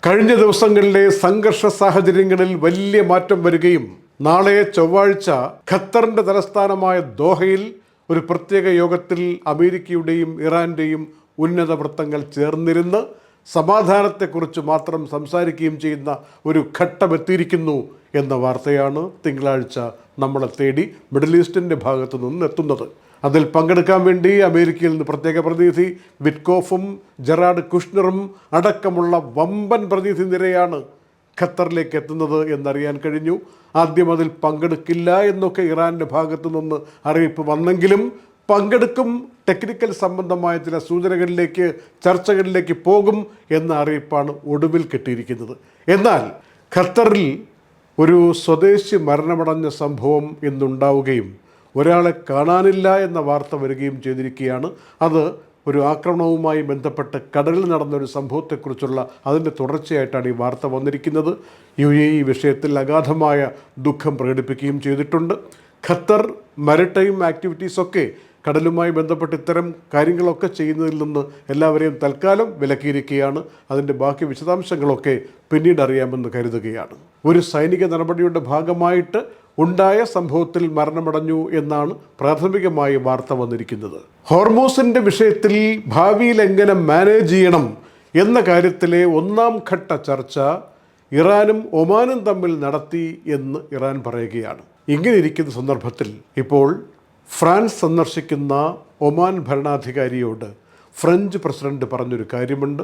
കഴിഞ്ഞ ദിവസങ്ങളിലെ സംഘർഷ സാഹചര്യങ്ങളിൽ വലിയ മാറ്റം വരികയും നാളെ ചൊവ്വാഴ്ച ഖത്തറിന്റെ തലസ്ഥാനമായ ദോഹയിൽ ഒരു പ്രത്യേക യോഗത്തിൽ അമേരിക്കയുടെയും ഇറാന്റെയും ഉന്നത വൃത്തങ്ങൾ ചേർന്നിരുന്ന് സമാധാനത്തെക്കുറിച്ച് മാത്രം സംസാരിക്കുകയും ചെയ്യുന്ന ഒരു ഘട്ടമെത്തിയിരിക്കുന്നു എന്ന വാർത്തയാണ് തിങ്കളാഴ്ച നമ്മളെ തേടി മിഡിൽ ഈസ്റ്റിൻ്റെ ഭാഗത്തു നിന്ന് എത്തുന്നത്. അതിൽ പങ്കെടുക്കാൻ വേണ്ടി അമേരിക്കയിൽ നിന്ന് പ്രത്യേക പ്രതിനിധി വിറ്റ്കോഫും ജെറാഡ് കുഷ്ണറും അടക്കമുള്ള വമ്പൻ പ്രതിനിധി നിരയാണ് ഖത്തറിലേക്ക് എത്തുന്നത് എന്നറിയാൻ കഴിഞ്ഞു. ആദ്യം അതിൽ പങ്കെടുക്കില്ല എന്നൊക്കെ ഇറാൻ്റെ ഭാഗത്തു നിന്ന് അറിയിപ്പ് വന്നെങ്കിലും പങ്കെടുക്കും, ടെക്നിക്കൽ സംബന്ധമായ ചില സൂചനകളിലേക്ക് ചർച്ചകളിലേക്ക് പോകും എന്ന അറിയിപ്പാണ് ഒടുവിൽ കിട്ടിയിരിക്കുന്നത്. എന്നാൽ ഖത്തറിൽ ഒരു സ്വദേശി മരണമടഞ്ഞ സംഭവം ഇന്നുണ്ടാവുകയും ഒരാളെ കാണാനില്ല എന്ന വാർത്ത വരികയും ചെയ്തിരിക്കുകയാണ്. അത് ഒരു ആക്രമണവുമായി ബന്ധപ്പെട്ട് കടലിൽ നടന്നൊരു സംഭവത്തെക്കുറിച്ചുള്ള അതിൻ്റെ തുടർച്ചയായിട്ടാണ് ഈ വാർത്ത വന്നിരിക്കുന്നത്. UAE വിഷയത്തിൽ അഗാധമായ ദുഃഖം പ്രകടിപ്പിക്കുകയും ചെയ്തിട്ടുണ്ട്. ഖത്തർ മാരിടൈം ആക്ടിവിറ്റീസൊക്കെ കടലുമായി ബന്ധപ്പെട്ട് ഇത്തരം കാര്യങ്ങളൊക്കെ ചെയ്യുന്നതിൽ നിന്ന് എല്ലാവരെയും തൽക്കാലം വിലക്കിയിരിക്കുകയാണ്. അതിൻ്റെ ബാക്കി വിശദാംശങ്ങളൊക്കെ പിന്നീട് അറിയാമെന്ന് കരുതുകയാണ്. ഒരു സൈനിക നടപടിയുടെ ഭാഗമായിട്ട് ഉണ്ടായ സംഭവത്തിൽ മരണമടഞ്ഞു എന്നാണ് പ്രാഥമികമായി വാർത്ത വന്നിരിക്കുന്നത്. ഹോർമൂസിൻ്റെ വിഷയത്തിൽ ഭാവിയിൽ എങ്ങനെ മാനേജ് ചെയ്യണം എന്ന കാര്യത്തിലെ ഒന്നാം ഘട്ട ചർച്ച ഇറാനും ഒമാനും തമ്മിൽ നടത്തി എന്ന് ഇറാൻ പറയുകയാണ്. ഇങ്ങനെ ഇരിക്കുന്ന സന്ദർഭത്തിൽ ഇപ്പോൾ ഫ്രാൻസ് സന്ദർശിക്കുന്ന ഒമാൻ ഭരണാധികാരിയോട് ഫ്രഞ്ച് പ്രസിഡന്റ് പറഞ്ഞൊരു കാര്യമുണ്ട്.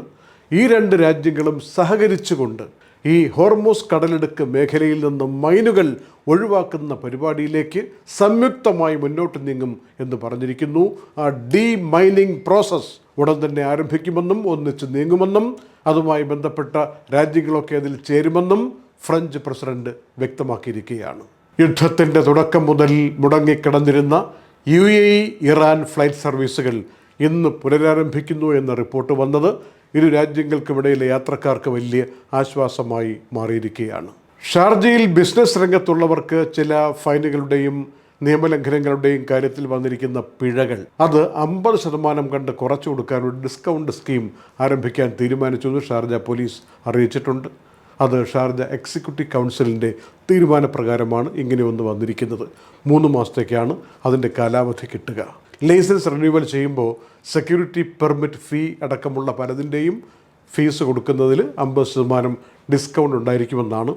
ഈ രണ്ട് രാജ്യങ്ങളും സഹകരിച്ചുകൊണ്ട് ഈ ഹോർമൂസ് കടലിടുക്ക് മേഖലയിൽ നിന്ന് മൈനുകൾ ഒഴിവാക്കുന്ന പരിപാടിയിലേക്ക് സംയുക്തമായി മുന്നോട്ട് നീങ്ങും എന്ന് പറഞ്ഞിരിക്കുന്നു. ആ മൈനിങ് പ്രോസസ്സ് ഉടൻ തന്നെ ആരംഭിക്കുമെന്നും ഒന്നിച്ച് നീങ്ങുമെന്നും അതുമായി ബന്ധപ്പെട്ട രാജ്യങ്ങളൊക്കെ അതിൽ ചേരുമെന്നും ഫ്രഞ്ച് പ്രസിഡന്റ് വ്യക്തമാക്കിയിരിക്കുകയാണ്. യുദ്ധത്തിൻ്റെ തുടക്കം മുതൽ മുടങ്ങിക്കിടന്നിരുന്ന UAE ഇറാൻ ഫ്ലൈറ്റ് സർവീസുകൾ ഇന്ന് പുനരാരംഭിക്കുന്നു എന്ന റിപ്പോർട്ട് വന്നത് ഇരു രാജ്യങ്ങൾക്കുമിടയിലെ യാത്രക്കാർക്ക് വലിയ ആശ്വാസമായി മാറിയിരിക്കുകയാണ്. ഷാർജയിൽ ബിസിനസ് രംഗത്തുള്ളവർക്ക് ചില ഫൈനുകളുടെയും നിയമലംഘനങ്ങളുടെയും കാര്യത്തിൽ വന്നിരിക്കുന്ന പിഴകൾ അത് 50% കണ്ട് കുറച്ചു കൊടുക്കാൻ ഒരു ഡിസ്കൗണ്ട് സ്കീം ആരംഭിക്കാൻ തീരുമാനിച്ചെന്ന് ഷാർജ പോലീസ് അറിയിച്ചിട്ടുണ്ട്. അത് ഷാർജ എക്സിക്യൂട്ടീവ് കൗൺസിലിൻ്റെ തീരുമാനപ്രകാരമാണ് ഇങ്ങനെ ഒന്ന് വന്നിരിക്കുന്നത്. 3 മാസത്തേക്കാണ് അതിൻ്റെ കാലാവധി കിട്ടുക. ലൈസൻസ് റിന്യൂവൽ ചെയ്യുമ്പോൾ സെക്യൂരിറ്റി പെർമിറ്റ് ഫീ അടക്കമുള്ള പലതിൻ്റെയും ഫീസ് കൊടുക്കുന്നതിൽ 50% ഡിസ്കൗണ്ട് ഉണ്ടായിരിക്കുമെന്നാണ്.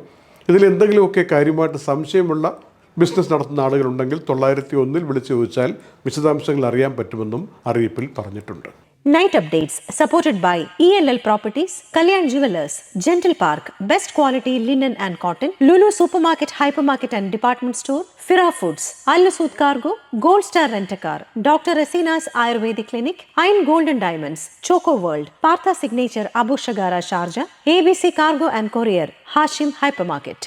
ഇതിലെന്തെങ്കിലുമൊക്കെ കാര്യമായിട്ട് സംശയമുള്ള ബിസിനസ് നടത്തുന്ന ആളുകളുണ്ടെങ്കിൽ 901 വിളിച്ചു ചോദിച്ചാൽ വിശദാംശങ്ങൾ അറിയാൻ പറ്റുമെന്നും അറിയിപ്പിൽ പറഞ്ഞിട്ടുണ്ട്. Night updates supported by ELL Properties, Kalyan Jewelers, Gentle Park, Best Quality Linen and Cotton, Lulu Supermarket, Hypermarket and Department Store, Fira Foods, Al Nasood Cargo, Gold Star Rent-A-Car, Dr. Asina's Ayurvedic Clinic, Iron Gold and Diamonds, Choco World, Partha Signature Abu Shagara Sharjah, ABC Cargo and Courier, Hashim Hypermarket.